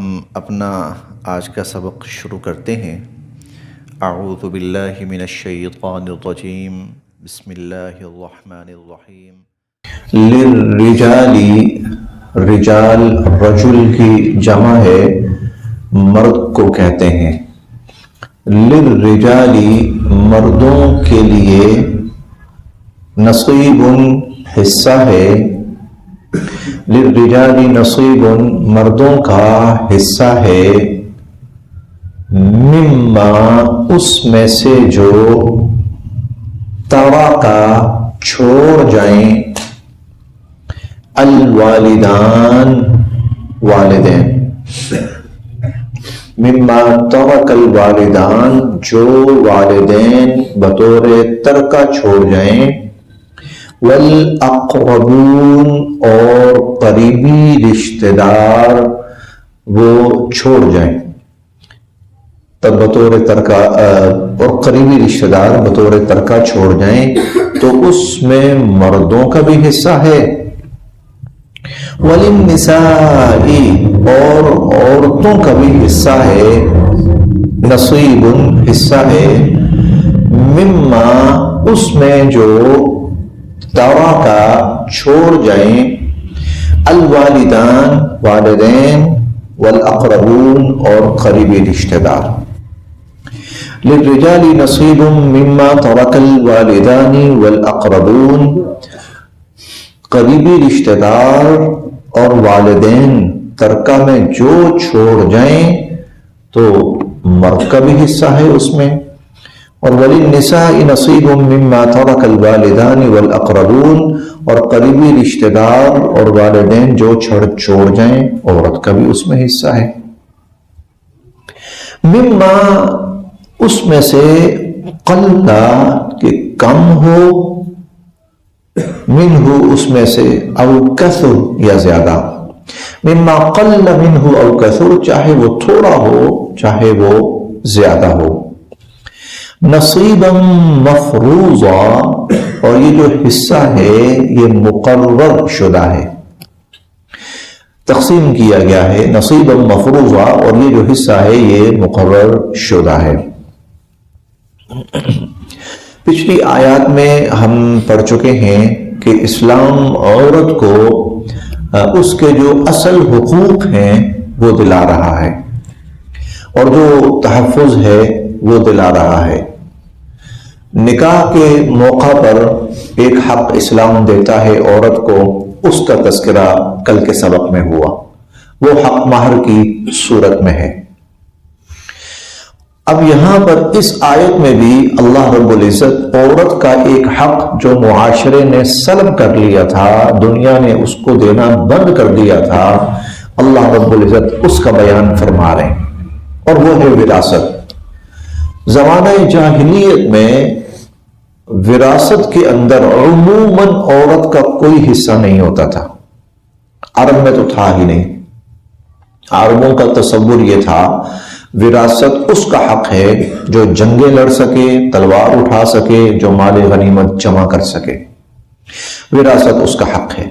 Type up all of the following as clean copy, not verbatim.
ہم اپنا آج کا سبق شروع کرتے ہیں۔ اعوذ باللہ من الشیطان الرجیم، بسم اللہ الرحمن الرحیم۔ للرجال، رجال رجل کی جمع ہے، مرد کو کہتے ہیں۔ للرجال، مردوں کے لیے، نصیب حصہ ہے۔ للرجال نصیب، مردوں کا حصہ ہے، مما، اس میں سے جو، ترکا، چھوڑ جائیں، الوالدان، والدین، مما ترک الوالدان، جو والدین بطور ترکہ چھوڑ جائیں، والاقربون، اور قریبی رشتہ دار وہ چھوڑ جائیں، تب بطور ترکہ، اور قریبی رشتہ دار بطور ترکہ چھوڑ جائیں تو اس میں مردوں کا بھی حصہ ہے۔ وللنساء، اور عورتوں کا بھی حصہ ہے، نصیب، حصہ ہے، مما، اس میں جو، ترکا، چھوڑ جائیں، الوالدان، والدین، والاقربون، اور قریبی رشتہ دار۔ للرجال نصیب مما ترک الوالدان والاقربون، قریبی رشتہ دار اور والدین ترکہ میں جو چھوڑ جائیں تو مرد کا بھی حصہ ہے اس میں۔ اور وللنساء نصیب مما ترک الوالدان والاقربون، اور قریبی رشتہ دار اور والدین جو چھوڑ جائیں، عورت کا بھی اس میں حصہ ہے۔ مما، اس میں سے، قلّا، کہ کم ہو، منہ، اس میں سے، او کثر، یا زیادہ، مما قل منہ او کثر، چاہے وہ تھوڑا ہو چاہے وہ زیادہ ہو۔ نصیبا مفروضا، اور یہ جو حصہ ہے یہ مقرر شدہ ہے، تقسیم کیا گیا ہے، نصیبا مفروضا، اور یہ جو حصہ ہے یہ مقرر شدہ ہے۔ پچھلی آیات میں ہم پڑھ چکے ہیں کہ اسلام عورت کو اس کے جو اصل حقوق ہیں وہ دلا رہا ہے، اور جو تحفظ ہے وہ دلا رہا ہے۔ نکاح کے موقع پر ایک حق اسلام دیتا ہے عورت کو، اس کا تذکرہ کل کے سبق میں ہوا، وہ حق مہر کی صورت میں ہے۔ اب یہاں پر اس آیت میں بھی اللہ رب العزت عورت کا ایک حق جو معاشرے نے سلب کر لیا تھا، دنیا نے اس کو دینا بند کر دیا تھا، اللہ رب العزت اس کا بیان فرما رہے ہیں، اور وہ ہے وراثت۔ زمانہ جاہلیت میں وراثت کے اندر عموماً عورت کا کوئی حصہ نہیں ہوتا تھا، عرب میں تو تھا ہی نہیں۔ عربوں کا تصور یہ تھا وراثت اس کا حق ہے جو جنگیں لڑ سکے، تلوار اٹھا سکے، جو مال غنیمت جمع کر سکے، وراثت اس کا حق ہے۔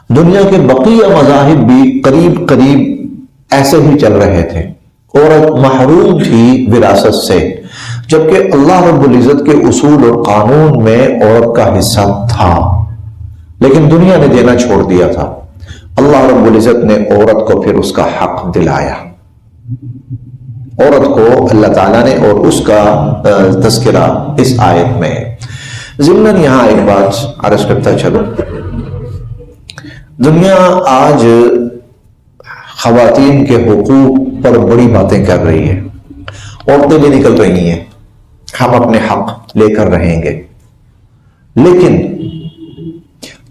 دنیا کے بقیہ مذاہب بھی قریب قریب ایسے ہی چل رہے تھے، عورت محروم تھی وراثت سے، جبکہ اللہ رب العزت کے اصول اور قانون میں عورت کا حصہ تھا، لیکن دنیا نے دینا چھوڑ دیا تھا۔ اللہ رب العزت نے عورت کو پھر اس کا حق دلایا، عورت کو اللہ تعالیٰ نے، اور اس کا تذکرہ اس آیت میں ہے۔ ضمناً یہاں ایک بات عرض کرتا چلو، دنیا آج خواتین کے حقوق پر بڑی باتیں کر رہی ہے، عورتیں بھی نکل رہی ہیں، ہم اپنے حق لے کر رہیں گے، لیکن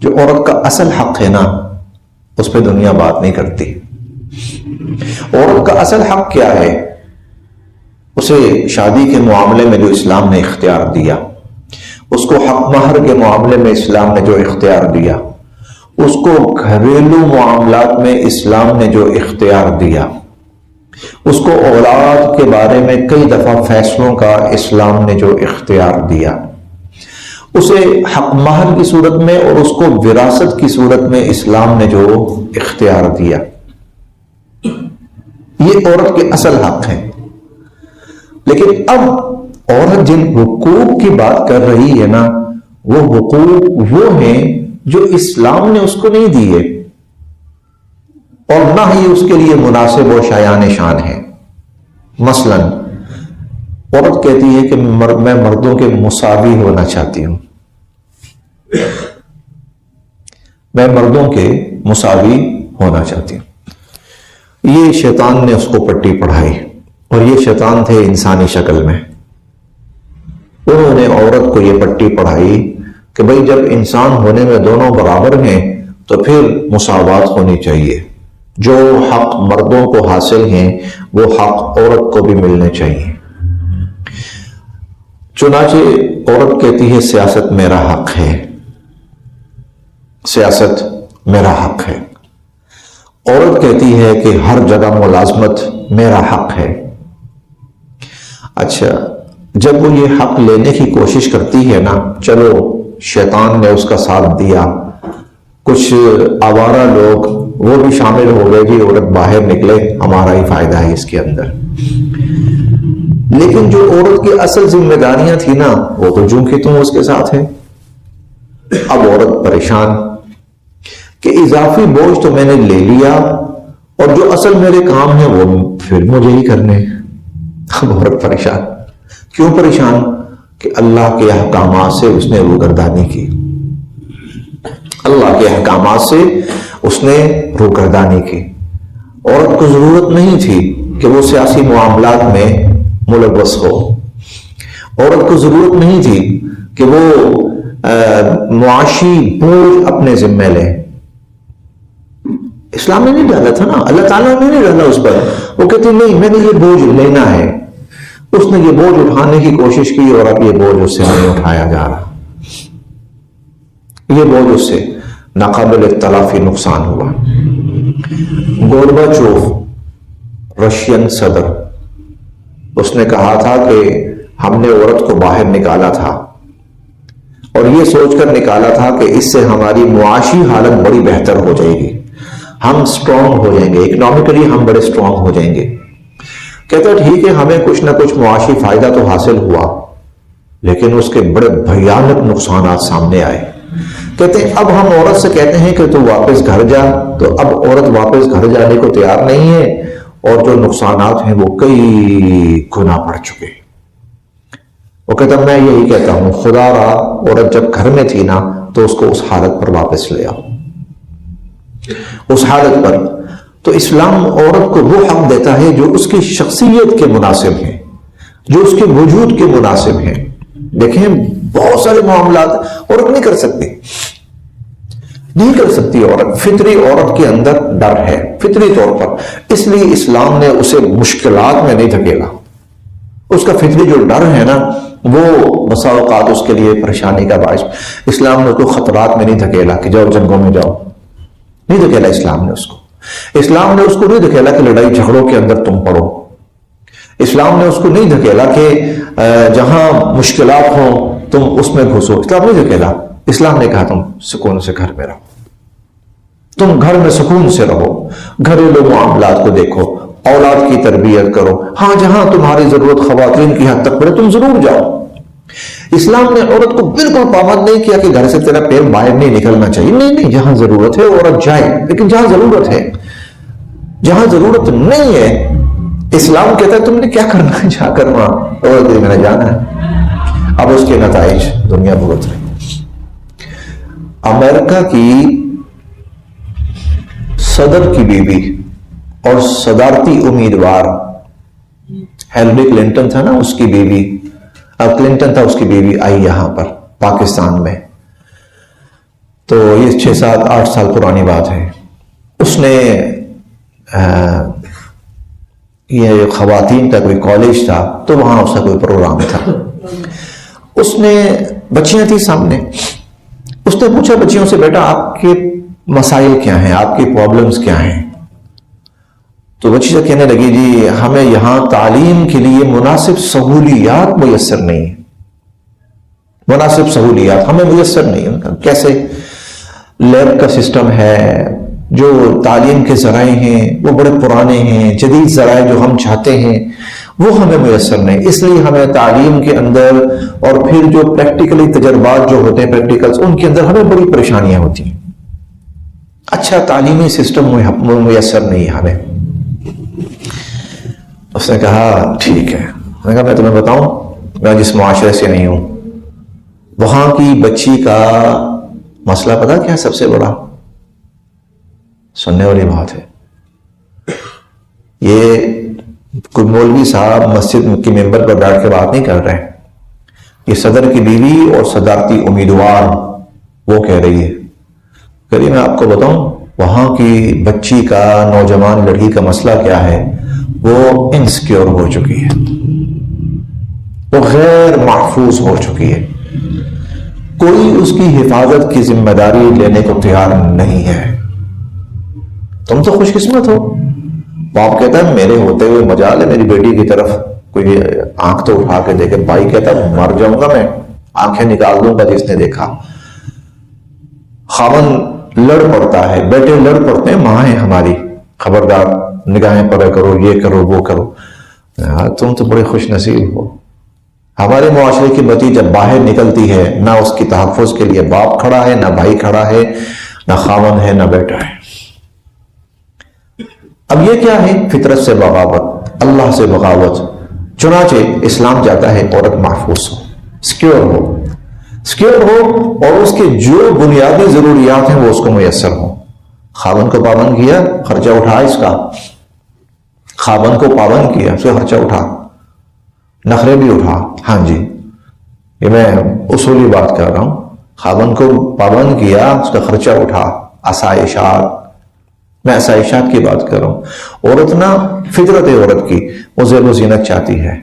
جو عورت کا اصل حق ہے نا، اس پہ دنیا بات نہیں کرتی۔ عورت کا اصل حق کیا ہے؟ اسے شادی کے معاملے میں جو اسلام نے اختیار دیا، اس کو حق مہر کے معاملے میں اسلام نے جو اختیار دیا، اس کو گھریلو معاملات میں اسلام نے جو اختیار دیا، اس کو اولاد کے بارے میں کئی دفعہ فیصلوں کا اسلام نے جو اختیار دیا، اسے حق مہر کی صورت میں اور اس کو وراثت کی صورت میں اسلام نے جو اختیار دیا، یہ عورت کے اصل حق ہیں. لیکن اب عورت جن حقوق کی بات کر رہی ہے نا، وہ حقوق وہ ہیں جو اسلام نے اس کو نہیں دیے، اور نہ ہی اس کے لیے مناسب و شایان شان ہے. مثلا عورت کہتی ہے کہ میں مردوں کے مساوی ہونا چاہتی ہوں، میں مردوں کے مساوی ہونا چاہتی ہوں. یہ شیطان نے اس کو پٹی پڑھائی، اور یہ شیطان تھے انسانی شکل میں. انہوں نے عورت کو یہ پٹی پڑھائی کہ بھئی جب انسان ہونے میں دونوں برابر ہیں تو پھر مساوات ہونی چاہیے. جو حق مردوں کو حاصل ہیں وہ حق عورت کو بھی ملنے چاہیے. چنانچہ عورت کہتی ہے سیاست میرا حق ہے، سیاست میرا حق ہے. عورت کہتی ہے کہ ہر جگہ ملازمت میرا حق ہے. اچھا، جب وہ یہ حق لینے کی کوشش کرتی ہے نا، چلو شیطان نے اس کا ساتھ دیا، کچھ آوارہ لوگ وہ بھی شامل ہو گئے، جی عورت باہر نکلے، ہمارا ہی فائدہ ہے اس کے اندر. لیکن جو عورت کی اصل ذمہ داریاں تھیں نا، وہ تو جوں کی تم اس کے ساتھ ہے. اب عورت پریشان کہ اضافی بوجھ تو میں نے لے لیا، اور جو اصل میرے کام ہیں وہ پھر مجھے ہی کرنے. اب عورت پریشان. کیوں پریشان؟ کہ اللہ کے احکامات سے اس نے روگردانی کی. اللہ کے احکامات سے اس نے روگردانی کی. عورت کو ضرورت نہیں تھی کہ وہ سیاسی معاملات میں ملوث ہو. عورت کو ضرورت نہیں تھی کہ وہ معاشی بوجھ اپنے ذمہ لے. اسلام نے نہیں ڈالا تھا نا، اللہ تعالیٰ نے نہیں ڈالا اس پر. وہ کہتی نہیں، میں نے یہ بوجھ لینا ہے. اس نے یہ بوجھ اٹھانے کی کوشش کی، اور اب یہ بوجھ اس سے نہیں اٹھایا جا رہا. یہ بوجھ اس سے ناقابل تلافی نقصان ہوا. گورباچوف رشین صدر، اس نے کہا تھا کہ ہم نے عورت کو باہر نکالا تھا، اور یہ سوچ کر نکالا تھا کہ اس سے ہماری معاشی حالت بڑی بہتر ہو جائے گی، ہم سٹرونگ ہو جائیں گے، اکنامکلی ہم بڑے سٹرونگ ہو جائیں گے. کہتا ٹھیک ہے، ہمیں کچھ نہ کچھ معاشی فائدہ تو حاصل ہوا، لیکن اس کے بڑے بھیانک نقصانات سامنے آئے. کہتے ہیں اب ہم عورت سے کہتے ہیں کہ تو واپس گھر جا، تو اب عورت واپس گھر جانے کو تیار نہیں ہے، اور جو نقصانات ہیں وہ کئی گنا بڑھ چکے. وہ کہتا میں یہی کہتا ہوں، خدا را عورت جب گھر میں تھی نا تو اس کو اس حالت پر واپس لے آؤ، اس حالت پر. تو اسلام عورت کو وہ حق دیتا ہے جو اس کی شخصیت کے مناسب ہیں، جو اس کے وجود کے مناسب ہیں. دیکھیں بہت سارے معاملات عورت نہیں کر سکتی، نہیں کر سکتی. عورت فطری، عورت کے اندر ڈر ہے فطری طور پر، اس لیے اسلام نے اسے مشکلات میں نہیں دھکیلا. اس کا فطری جو ڈر ہے نا، وہ بسا اوقات اس کے لیے پریشانی کا باعث. اسلام نے کوئی خطرات میں نہیں دھکیلا کہ جاؤ جنگوں میں جاؤ، نہیں دھکیلا اسلام نے اس کو. اسلام نے اس کو نہیں دھکیلا کہ لڑائی جھگڑوں کے اندر تم پڑو. اسلام نے اس کو نہیں دھکیلا کہ جہاں مشکلات ہوں تم اس میں گھسو. اسلام نہیں دھکیلا. اسلام نے کہا تم سکون سے گھر میں رہو، تم گھر میں سکون سے رہو، گھریلو معاملات کو دیکھو، اولاد کی تربیت کرو. ہاں جہاں تمہاری ضرورت خواتین کی حد تک پڑے تم ضرور جاؤ. اسلام نے عورت کو بالکل پابند نہیں کیا کہ گھر سے تیرا پیر باہر نہیں نکلنا چاہیے. نہیں نہیں، جہاں ضرورت ہے عورت جائے، لیکن جہاں ضرورت ہے. جہاں ضرورت نہیں ہے اسلام کہتا ہے تم نے کیا کرنا ہے، جا کر وہاں عورت میں نے جانا ہے. اب اس کے نتائج دنیا بھگت رہی. امریکہ کی صدر کی بیوی اور صدارتی امیدوار ہیلری کلنٹن تھا نا، اس کی بیوی، کلنٹن تھا اس کی بیوی، آئی یہاں پر پاکستان میں. تو یہ 6-7-8 سال پرانی بات ہے. اس نے یہ خواتین کا کوئی کالج تھا، تو وہاں اس کا کوئی پروگرام تھا. اس نے بچیاں تھی سامنے. اس نے پوچھا بچیوں سے، بیٹا آپ کے مسائل کیا ہیں، آپ کی پرابلمز کیا ہیں؟ تو بچی سے کہنے لگی جی ہمیں یہاں تعلیم کے لیے مناسب سہولیات میسر نہیں ہیں، مناسب سہولیات ہمیں میسر نہیں ہیں. کیسے؟ لیب کا سسٹم ہے، جو تعلیم کے ذرائع ہیں وہ بڑے پرانے ہیں، جدید ذرائع جو ہم چاہتے ہیں وہ ہمیں میسر نہیں، اس لیے ہمیں تعلیم کے اندر اور پھر جو پریکٹیکلی تجربات جو ہوتے ہیں پریکٹیکلز، ان کے اندر ہمیں بڑی پریشانیاں ہوتی ہیں۔ اچھا تعلیمی سسٹم میسر نہیں ہے ہمیں۔ اس نے کہا ٹھیک ہے، میں نے کہا میں تمہیں بتاؤں، میں جس معاشرے سے نہیں ہوں وہاں کی بچی کا مسئلہ پتا کیا ہے سب سے بڑا؟ سننے والی بات ہے، یہ کوئی مولوی صاحب مسجد کے ممبر پر بیٹھ کے بات نہیں کر رہے ہیں، یہ صدر کی بیوی اور صدارتی امیدوار وہ کہہ رہی ہے، کہ میں آپ کو بتاؤں وہاں کی بچی کا، نوجوان لڑکی کا مسئلہ کیا ہے، وہ انسیکیور ہو چکی ہے، وہ غیر محفوظ ہو چکی ہے، کوئی اس کی حفاظت کی ذمہ داری لینے کو تیار نہیں ہے۔ تم تو خوش قسمت ہو۔ باپ کہتا ہے میرے ہوتے ہوئے مجال ہے میری بیٹی کی طرف کوئی آنکھ تو اٹھا کے دیکھے، بھائی کہتا ہے مر جاؤں گا میں، آنکھیں نکال دوں گا جس نے دیکھا۔ خاوند لڑ پڑتا ہے، بیٹے لڑ پڑتے ہیں، ماں ہے ہماری، خبردار نگاہیں پرے کرو، یہ کرو وہ کرو۔ تم تو بڑے خوش نصیب ہو۔ ہمارے معاشرے کی بچی جب باہر نکلتی ہے، نہ اس کی تحفظ کے لیے باپ کھڑا ہے، نہ بھائی کھڑا ہے، نہ خاوند ہے، نہ بیٹا ہے۔ اب یہ کیا ہے؟ فطرت سے بغاوت، اللہ سے بغاوت۔ چنانچہ اسلام چاہتا ہے عورت محفوظ ہو، سیکیور ہو اور اس کے جو بنیادی ضروریات ہیں وہ اس کو میسر ہوں۔ خاوند کو پابند کیا، خرچہ اٹھا اس کا، خاوند کو پابند کیا، اس کا خرچہ اٹھا، نخرے بھی اٹھا۔ ہاں جی، یہ میں اصولی بات کر رہا ہوں۔ خاوند کو پابند کیا، اس کا خرچہ اٹھا، آسائشات، میں آسائشات کی بات کر رہا ہوں۔ عورت نا، فطرت ہے عورت کی، وہ زیب و زینت چاہتی ہے،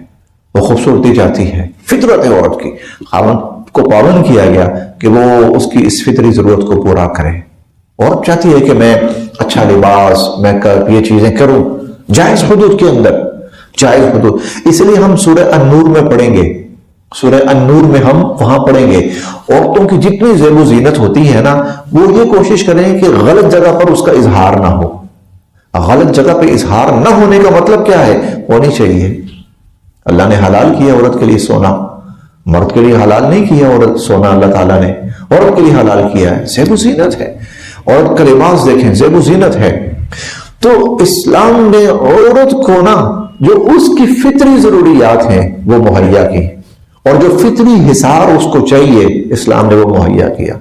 وہ خوبصورتی چاہتی ہے، فطرت ہے عورت کی۔ خاوند کو پابند کیا گیا کہ وہ اس کی اس فطری ضرورت کو پورا کرے۔ عورت چاہتی ہے کہ میں اچھا لباس، میک اپ، یہ چیزیں کروں جائز حدود کے اندر، جائز حدود۔ اس لیے ہم سورہ النور میں پڑھیں گے، سورہ النور میں ہم وہاں پڑھیں گے، عورتوں کی جتنی زیب و زینت ہوتی ہے نا، وہ یہ کوشش کریں کہ غلط جگہ پر اس کا اظہار نہ ہو۔ غلط جگہ پہ اظہار نہ ہونے کا مطلب کیا ہے؟ ہونی چاہیے۔ اللہ نے حلال کیا عورت کے لیے سونا، مرد کے لیے حلال نہیں کیا عورت سونا، اللہ تعالیٰ نے عورت کے لیے حلال کیا ہے، زیب و زینت ہے۔ عورت کا لباس دیکھیں، زیب و زینت ہے۔ تو اسلام نے عورت کو نا جو اس کی فطری ضروریات ہیں وہ مہیا کی، اور جو فطری حصار اس کو چاہیے اسلام نے وہ مہیا کیا۔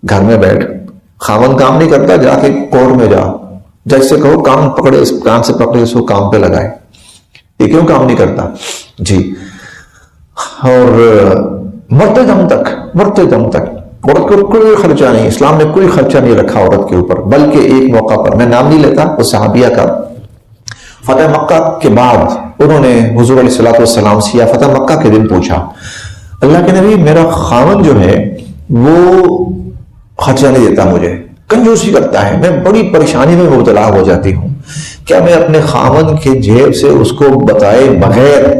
گھر میں بیٹھ، خاوند کام نہیں کرتا، جا کے کورٹ میں جا، جج سے کہو کام پکڑے، اس کام سے پکڑے، اس کو کام پہ لگائے۔ یہ کیوں کام نہیں کرتا جی؟ اور مرتے دم تک عورت کو کوئی خرچہ نہیں، اسلام نے کوئی خرچہ نہیں رکھا عورت کے اوپر۔ بلکہ ایک موقع پر، میں نام نہیں لیتا، وہ صحابیہ کا، فتح مکہ کے بعد انہوں نے حضور علیہ الصلوۃ والسلام سے یا فتح مکہ کے دن پوچھا، اللہ کے نبی میرا خاوند جو ہے وہ خرچہ نہیں دیتا، مجھے کنجوسی کرتا ہے، میں بڑی پریشانی میں مبتلا ہو جاتی ہوں، کیا میں اپنے خاوند کے جیب سے اس کو بتائے بغیر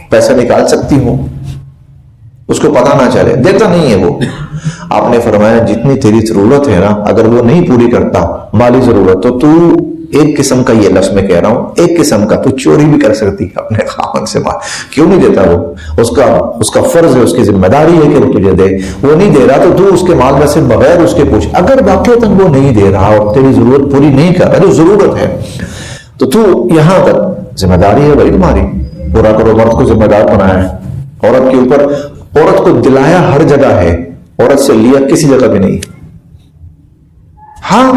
پیسہ نکال سکتی ہوں، اس کو پتہ نہ چلے؟ دیتا نہیں ہے وہ۔ آپ نے فرمایا جتنی تیری ضرورت ہے نا، اگر وہ نہیں پوری کرتا مالی ضرورت، تو ایک قسم کا، یہ لفظ میں کہہ رہا ہوں، ایک قسم کا تو چوری بھی کر سکتی ہے اپنے خاوند سے مال۔ کیوں نہیں دیتا وہ؟ اس کا فرض ہے، اس کی ذمہ داری ہے کہ وہ تجھے دے۔ وہ نہیں دے رہا تو اس کے مال میں سے بغیر اس کے پوچھ، اگر واقعتاً وہ نہیں دے رہا اور تیری ضرورت پوری نہیں کر رہا، جو ضرورت ہے، تو یہاں تک ذمہ داری ہے بھائی تمہاری، پورا کرو۔ مرد کو ذمہ دار بنایا ہے عورت کے اوپر، عورت کو دلایا ہر جگہ ہے، عورت سے لیا کسی جگہ بھی نہیں۔ ہاں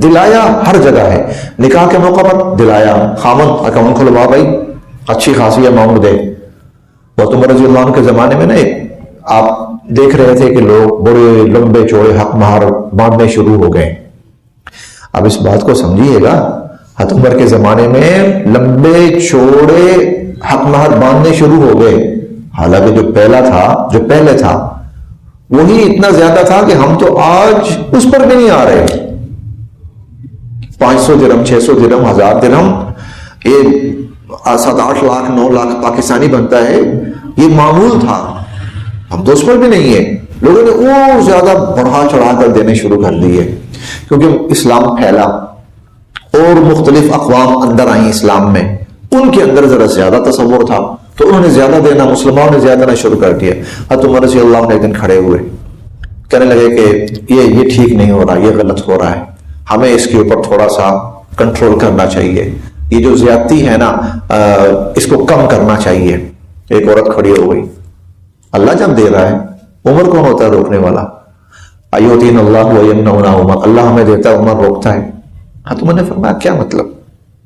دلایا ہر جگہ ہے، نکاح کے موقع پر دلایا، خاوند اکاؤنٹ کھلوا بھائی، اچھی خاصی اماؤنٹ دے۔ اور عمر رضی اللہ عنہ کے زمانے میں نا آپ دیکھ رہے تھے کہ لوگ بڑے لمبے چوڑے حق مہار باندھنے شروع ہو گئے۔ اب اس بات کو سمجھیے گا، حضرت عمر کے زمانے میں لمبے چوڑے حق مہار باندھنے شروع ہو گئے، حالانکہ جو پہلے تھا وہی اتنا زیادہ تھا کہ ہم تو آج اس پر بھی نہیں آ رہے۔ 500 درہم، 600 درہم، 1000 درہم، یہ 7-8 لاکھ 9 لاکھ پاکستانی بنتا ہے، یہ معمول تھا، ہم تو اس پر بھی نہیں ہے۔ لوگوں نے وہ زیادہ بڑھا چڑھا کر دینے شروع کر دیے۔ کیونکہ اسلام پھیلا اور مختلف اقوام اندر آئیں اسلام میں، ان کے اندر ذرا زیادہ تصور تھا تو انہوں نے زیادہ دینا، مسلمانوں نے زیادہ دینا شروع کر دیا۔ حضرت عمر رضی اللہ عنہ ایک دن کھڑے ہوئے، کہنے لگے کہ یہ ٹھیک نہیں ہو رہا، یہ غلط ہو رہا ہے، ہمیں اس کے اوپر تھوڑا سا کنٹرول کرنا چاہیے، یہ جو زیادتی ہے نا اس کو کم کرنا چاہیے۔ ایک عورت کھڑی ہو گئی، اللہ جب دے رہا ہے، عمر کون ہوتا ہے روکنے والا؟ ایوتین اللہ وینہنا عمر، اللہ ہمیں دیتا ہے، عمر روکتا ہے۔ حضرت عمر نے فرمایا کیا مطلب؟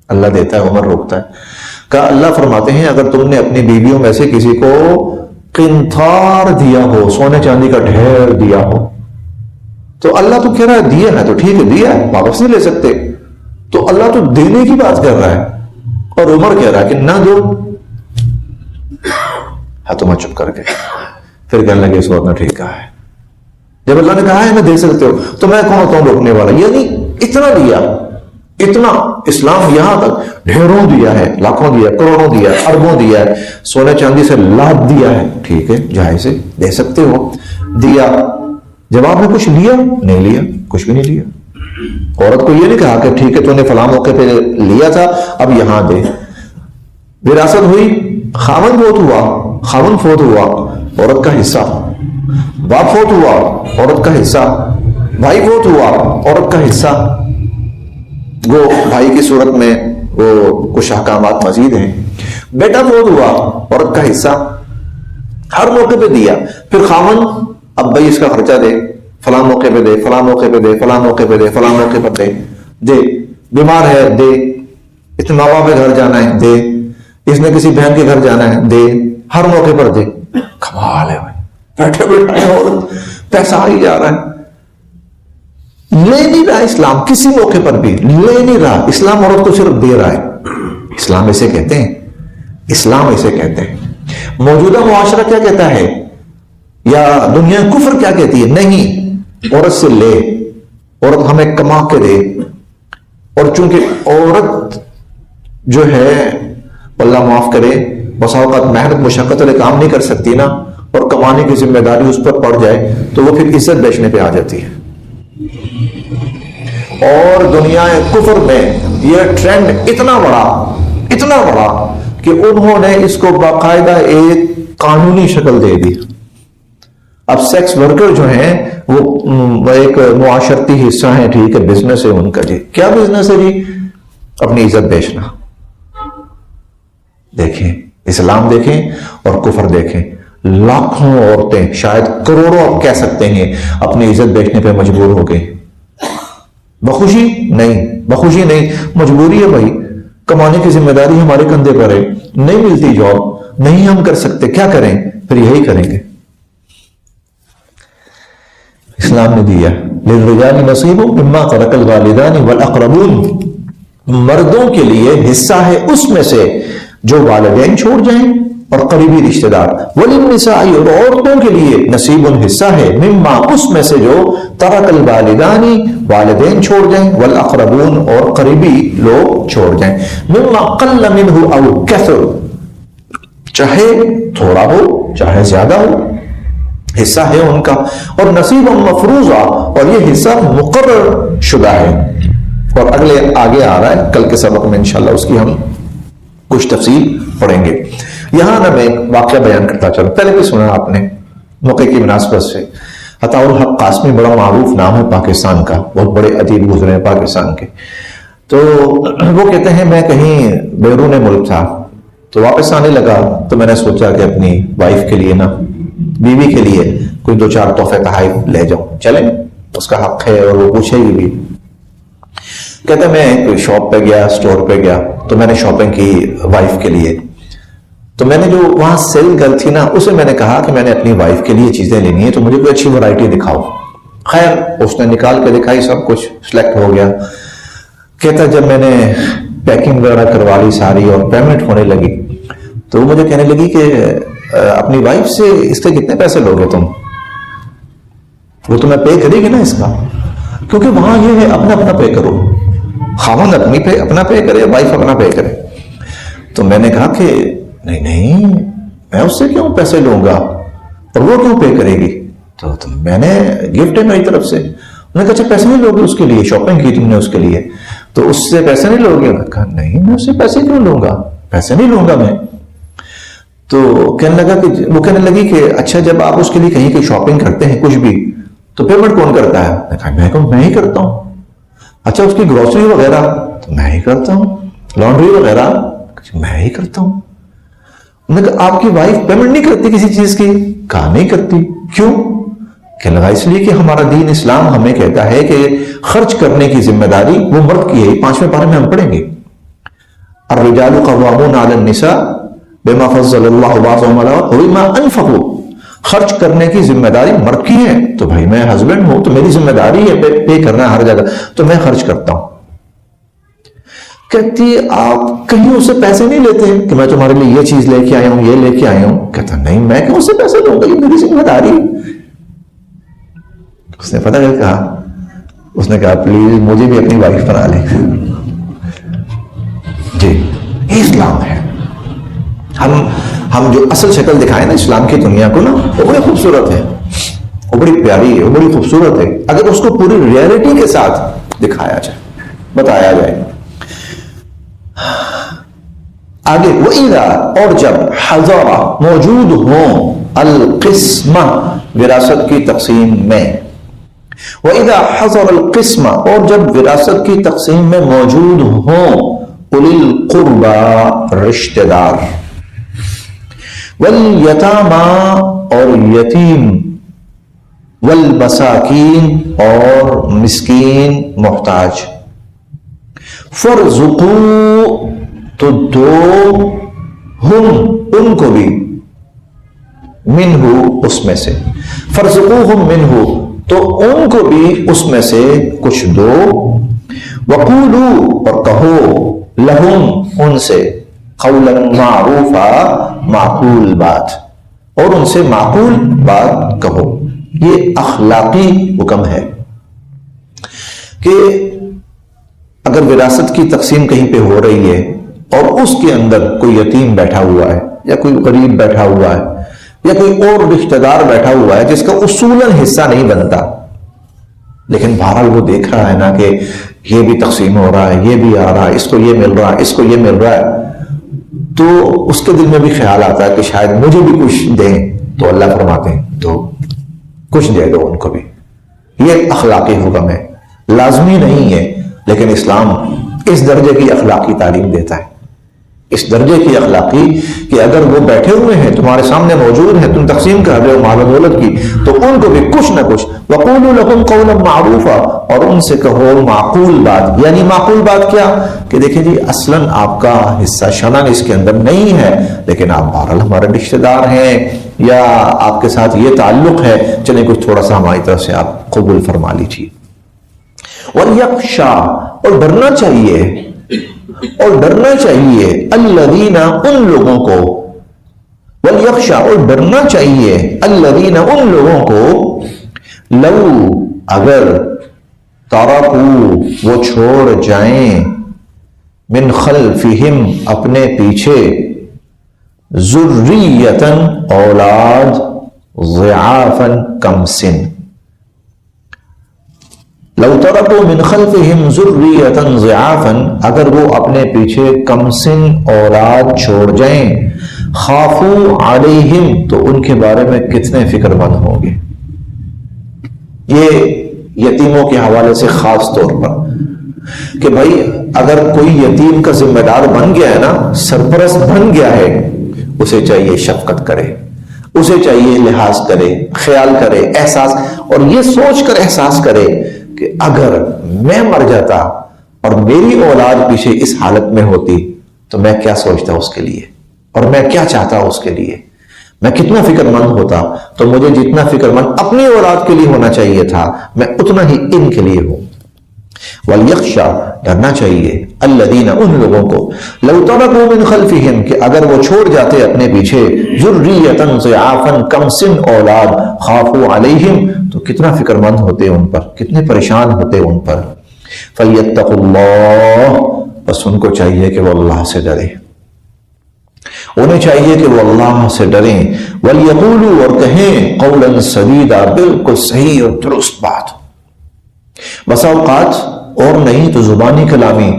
اللہ دیتا ہے، عمر روکتا ہے۔ کہا اللہ فرماتے ہیں اگر تم نے اپنی بیویوں میں سے کسی کو قنطار دیا ہو، سونے چاندی کا ڈھیر دیا ہو، تو اللہ تو کہہ رہا ہے دیا ہے تو ٹھیک ہے، دیا ہے، واپس نہیں لے سکتے، تو اللہ تو دینے کی بات کر رہا ہے، اور عمر کہہ رہا ہے کہ نہ دو۔ ہاں تمہیں چپ کر کے پھر کہنے لگے اس وقت نے ٹھیک کہا ہے، جب اللہ نے کہا ہے میں دے سکتے ہو تو میں کون ہوتا ہوں روکنے والا؟ یعنی اتنا دیا، اتنا اسلام یہاں تک ڈھیروں دیا ہے، لاکھوں دیا، کروڑوں دیا، اربوں دیا ہے، سونے چاندی سے لاد دیا ہے، ٹھیک ہے جائز ہے، دے سکتے ہو، دیا۔ جواب میں کچھ لیا؟ نہیں لیا، کچھ بھی نہیں لیا۔ عورت کو یہ نہیں کہا کہ ٹھیک ہے تو نے فلاں موقع پہ لیا تھا اب یہاں دے۔ وراثت ہوئی، خاوند فوت ہوا، خاوند فوت ہوا، عورت کا حصہ، باپ فوت ہوا، عورت کا حصہ، بھائی فوت ہوا، عورت کا حصہ۔ وہ بھائی کی صورت میں وہ کچھ احکامات مزید ہیں۔ بیٹا فوت ہوا، عورت کا حصہ، ہر موقع پہ دیا۔ پھر خاوند اب بھائی اس کا خرچہ دے، فلاں موقع پہ دے، فلاں موقع پہ دے، فلاں موقع پہ دے، فلاں موقع پر دے، دے، بیمار ہے دے، اس نے ماں باپ کے گھر جانا ہے دے، اس نے کسی بہن کے گھر جانا ہے دے، ہر موقع پر دے۔ کمال ہے بھائی، بیٹھے بیٹھے عورت پیسہ آ ہی جا رہا ہے، لے نہیں رہا اسلام، کسی موقع پر بھی لے نہیں رہا اسلام، عورت کو صرف دے رہا ہے۔ اسلام اسے کہتے ہیں، اسلام اسے کہتے ہیں۔ موجودہ معاشرہ کیا کہتا ہے یا دنیا کفر کیا کہتی ہے؟ نہیں، عورت سے لے، عورت ہمیں کما کے دے۔ اور چونکہ عورت جو ہے اللہ معاف کرے بسا اوقات محنت مشقت والے کام نہیں کر سکتی نا، اور کمانے کی ذمہ داری اس پر پڑ جائے تو وہ پھر عزت بیچنے پہ آ جاتی ہے۔ اور دنیا کفر میں یہ ٹرینڈ اتنا بڑا کہ انہوں نے اس کو باقاعدہ ایک قانونی شکل دے دی۔ اب سیکس ورکر جو ہیں وہ ایک معاشرتی حصہ ہیں، ٹھیک ہے، بزنس ہے ان کا۔ جی کیا بزنس ہے؟ جی اپنی عزت بیچنا۔ دیکھیں اسلام دیکھیں اور کفر دیکھیں، لاکھوں عورتیں، شاید کروڑوں آپ کہہ سکتے ہیں، اپنی عزت بیچنے پہ مجبور ہو گئے۔ بخوشی نہیں، بخوشی نہیں، مجبوری ہے بھائی، کمانے کی ذمہ داری ہمارے کندھے پر ہے، نہیں ملتی جاب، نہیں ہم کر سکتے، کیا کریں؟ پھر یہی کریں گے۔ اسلام نے دیا للرجال نصیب مما ترک الوالدان والاقربون، مردوں کے لیے حصہ ہے اس میں سے جو والدین چھوڑ جائیں اور قریبی رشتہ دار، وللنساء، اور عورتوں کے لیے نصیب حصہ ہے، مما اس میں سے جو ترک الوالدان، والدین چھوڑ جائیں، والاقربون، اور قریبی لوگ چھوڑ جائیں، مما قل منہ او کثر، چاہے تھوڑا ہو چاہے زیادہ ہو، حصہ ہے ان کا، اور نصیب مفروضہ، اور یہ حصہ مقرر شدہ ہے۔ اور اگلے آگے آ رہا ہے، کل کے سبق میں انشاءاللہ اس کی ہم کچھ تفصیل پڑھیں گے۔ یہاں نہ میں ایک واقعہ بیان کرتا چلوں، پہلے بھی سنا آپ نے موقع کی مناسبت سے۔ عطاء الحق قاسمی بڑا معروف نام ہے پاکستان کا، بہت بڑے ادیب گزرے ہیں پاکستان کے۔ تو وہ کہتے ہیں میں کہیں بیرون ملک تھا تو واپس آنے لگا تو میں نے سوچا کہ اپنی وائف کے لیے نا، بیوی کے لیے کوئی 2-4 تحفے تحائف لے جاؤں، چلیں اس کا حق ہے اور وہ پوچھے گی بھی۔ کہتا میں کوئی شاپ پہ گیا، اسٹور پہ گیا تو میں نے شاپنگ کی وائف کے لیے، تو میں نے جو وہاں سیل گرل تھی نا اسے میں نے کہا کہ میں نے اپنی وائف کے لیے چیزیں لینی ہے تو مجھے کوئی اچھی ورائٹی دکھاؤ۔ خیر اس نے نکال کے دکھائی، سب کچھ سلیکٹ ہو گیا۔ کہتا جب میں نے پیکنگ وغیرہ کروا لی ساری اور پیمنٹ ہونے لگی تو وہ مجھے کہنے لگی کہ اپنی وائف سے اس کے کتنے پیسے لوگے تم؟ وہ تمہیں پے کرے گی نا اس کا، کیونکہ وہاں یہ ہے اپنا اپنا پے کرو، خاوند اپنا پے کرے، وائف اپنا پے کرے۔ تو میں نے کہا کہ نہیں میں اس سے کیوں پیسے لوں گا اور وہ کیوں پے کرے گی؟ تو میں نے گفٹ ہے میری طرف سے، نے کہا اچھا پیسے نہیں لوگے اس کے لیے؟ شاپنگ کی تم نے اس کے لیے تو اس سے پیسے نہیں لوگے؟ کہا نہیں میں اس سے پیسے کیوں لوں گا، پیسے نہیں لوں گا میں. تو کہنے لگا کہ وہ کہنے لگی کہ اچھا جب آپ اس کے لیے کہیں کہ شاپنگ کرتے ہیں کچھ بھی تو پیمنٹ کون کرتا ہے؟ میں کہا میں ہی کرتا ہوں. اچھا اس کی گروسری وغیرہ تو میں ہی کرتا ہوں، لانڈری وغیرہ میں ہی کرتا ہوں. انہوں نے کہا آپ کی وائف پیمنٹ نہیں کرتی کسی چیز کی؟ کہا نہیں کرتی. کیوں؟ کہنے لگا اس لیے کہ ہمارا دین اسلام ہمیں کہتا ہے کہ خرچ کرنے کی ذمہ داری وہ مرد کی ہے. 5ویں پارے میں ہم پڑھیں گے الرجال قوامون علی النساء بما فضل اللہ بعضهم علی بعض وبما انفقوا. خرچ کرنے کی ذمہ داری مرد کی ہے تو بھائی میں ہسبینڈ ہوں تو میری ذمہ داری ہے پے کرنا ہر جگہ، تو میں خرچ کرتا ہوں. کہتی آپ کہیں اس سے پیسے نہیں لیتے کہ میں تمہارے لیے یہ چیز لے کے آیا ہوں یہ لے کے آیا ہوں؟ کہتا نہیں میں کیوں اس سے پیسے لوں گا، یہ میری ذمہ داری. اس نے پتہ کیا کہا؟ اس نے کہا پلیز مجھے بھی اپنی وائف بنا لیں. جی یہ اسلام ہے. ہم جو اصل شکل دکھائیں نا اسلام کی دنیا کو نا، وہ بڑی خوبصورت ہے، وہ بڑی پیاری ہے، وہ بڑی خوبصورت ہے اگر اس کو پوری ریئلٹی کے ساتھ دکھایا جائے، بتایا جائے. آگے وَإِذَا اور جب حضر موجود ہوں القسمہ وراثت کی تقسیم میں، وَإِذَا حضر القسمہ اور جب وراثت کی تقسیم میں موجود ہوں اُولی القربى رشتہ دار، والیتامى اور یتیم، والمساکین اور مسکین محتاج، فرزقو تو دو ہم ان کو بھی، منہ اس میں سے، فرزقوہم منہ تو ان کو بھی اس میں سے کچھ دو، وقولو اور کہو، لہم ان سے، قولا معروفا معقول بات، اور ان سے معقول بات کہو. یہ اخلاقی حکم ہے کہ اگر وراثت کی تقسیم کہیں پہ ہو رہی ہے اور اس کے اندر کوئی یتیم بیٹھا ہوا ہے یا کوئی غریب بیٹھا ہوا ہے یا کوئی اور رشتہ دار بیٹھا ہوا ہے جس کا اصولاً حصہ نہیں بنتا، لیکن بہرحال وہ دیکھ رہا ہے نا کہ یہ بھی تقسیم ہو رہا ہے، یہ بھی آ رہا ہے، اس کو یہ مل رہا ہے، اس کو یہ مل رہا ہے، تو اس کے دل میں بھی خیال آتا ہے کہ شاید مجھے بھی کچھ دیں. تو اللہ فرماتے ہیں تو کچھ دے دو ان کو بھی. یہ اخلاقی حکم ہے، لازمی نہیں ہے، لیکن اسلام اس درجے کی اخلاقی تعلیم دیتا ہے، اس درجے کی اخلاقی کہ اگر وہ بیٹھے ہوئے ہیں تمہارے سامنے موجود ہیں، تم تقسیم کر رہے ہو مال و دولت کی، تو ان کو بھی کچھ نہ کچھ. وَقُولُوا لَكُمْ قَوْلًا مَعْرُوفًا اور ان سے کہو معقول بات. یعنی معقول بات کیا کہ دیکھیں جی اصلاً آپ کا حصہ شنن اس کے اندر نہیں ہے، لیکن آپ بہرحال ہمارے رشتہ دار ہیں یا آپ کے ساتھ یہ تعلق ہے، چلیں کچھ تھوڑا سا ہماری طرف سے آپ قبول فرما لیجیے. وَلْيَخْشَىٰ اور ڈرنا چاہیے، اور ڈرنا چاہیے الذین ان لوگوں کو، وَلْيَخْشَىٰ اور ڈرنا چاہیے الذین ان لوگوں کو، لو اگر ترکوا وہ چھوڑ جائیں، من خلفہم اپنے پیچھے، ذریۃً اولاد، ضعافاً کم سن. لو ترکوا من خلفہم ذریۃً ضعافاً اگر وہ اپنے پیچھے کم سن اولاد چھوڑ جائیں، خافوا علیہم تو ان کے بارے میں کتنے فکر مند ہوں گے. یہ یتیموں کے حوالے سے خاص طور پر کہ بھائی اگر کوئی یتیم کا ذمہ دار بن گیا ہے نا، سرپرست بن گیا ہے، اسے چاہیے شفقت کرے، اسے چاہیے لحاظ کرے، خیال کرے، احساس، اور یہ سوچ کر احساس کرے کہ اگر میں مر جاتا اور میری اولاد پیچھے اس حالت میں ہوتی تو میں کیا سوچتا اس کے لیے اور میں کیا چاہتا اس کے لیے، میں کتنا فکر مند ہوتا. تو مجھے جتنا فکر مند اپنی اولاد کے لیے ہونا چاہیے تھا میں اتنا ہی ان کے لیے ہوں. وَلْيَخْشَىٰ ڈرنا چاہیے الذین ان لوگوں کو، لو ترکوا من خلفہم کہ اگر وہ چھوڑ جاتے اپنے پیچھے، ذریۃً ضعافاً کم سن اولاد، خافوا علیہم تو کتنا فکر مند ہوتے ان پر، کتنے پریشان ہوتے ان پر. فَلْيَتَّقُوا اللَّهَ بس ان کو چاہیے کہ وہ اللہ سے ڈرے، انہیں چاہیے کہ وہ اللہ سے ڈریں. وَلْيَقُولُوا اور کہیں قولاً سدیدا بالکل صحیح اور درست بات. بسا اوقات اور نہیں تو زبانی کلامی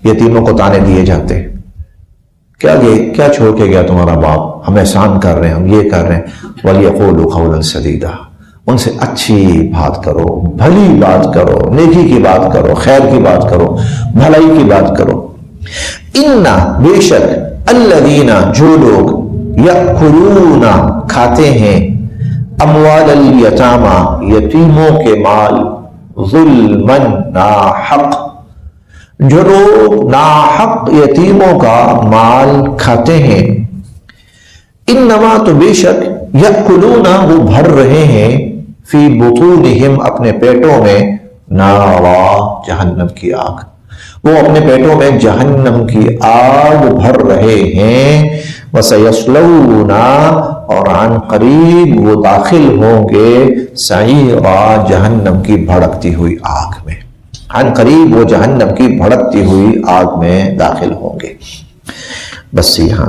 یتیموں کو تانے دیے جاتے، کیا چھوڑ کے گیا تمہارا باپ، ہم احسان کر رہے ہیں، ہم یہ کر رہے ہیں۔ وَلْيَقُولُوا قَوْلًا سَدِيدًا، ان سے اچھی بات کرو، بھلی بات کرو، نیکی کی بات کرو، خیر کی بات کرو، بھلائی کی بات کرو۔ اِنَّا، بے شک، الَّذِينَ، جو لوگ، يَأْكُلُونَ، کھاتے ہیں، اموال الیتامى، یتیموں کے مال، ظلماً، ناحق، جو لوگ ناحق یتیموں کا مال کھاتے ہیں، انما، تو بے شک، یأکلون، وہ بھر رہے ہیں، فی بطونہم، اپنے پیٹوں میں، نارا، جہنم کی آگ، وہ اپنے پیٹوں میں جہنم کی آگ بھر رہے ہیں۔ وَسَيَصْلَوْنَ، اور عن قریب وہ داخل ہوں گے، سعیرا، جہنم کی بھڑکتی ہوئی آگ میں، عن قریب وہ جہنم کی بھڑکتی ہوئی آگ میں داخل ہوں گے۔ بس یہاں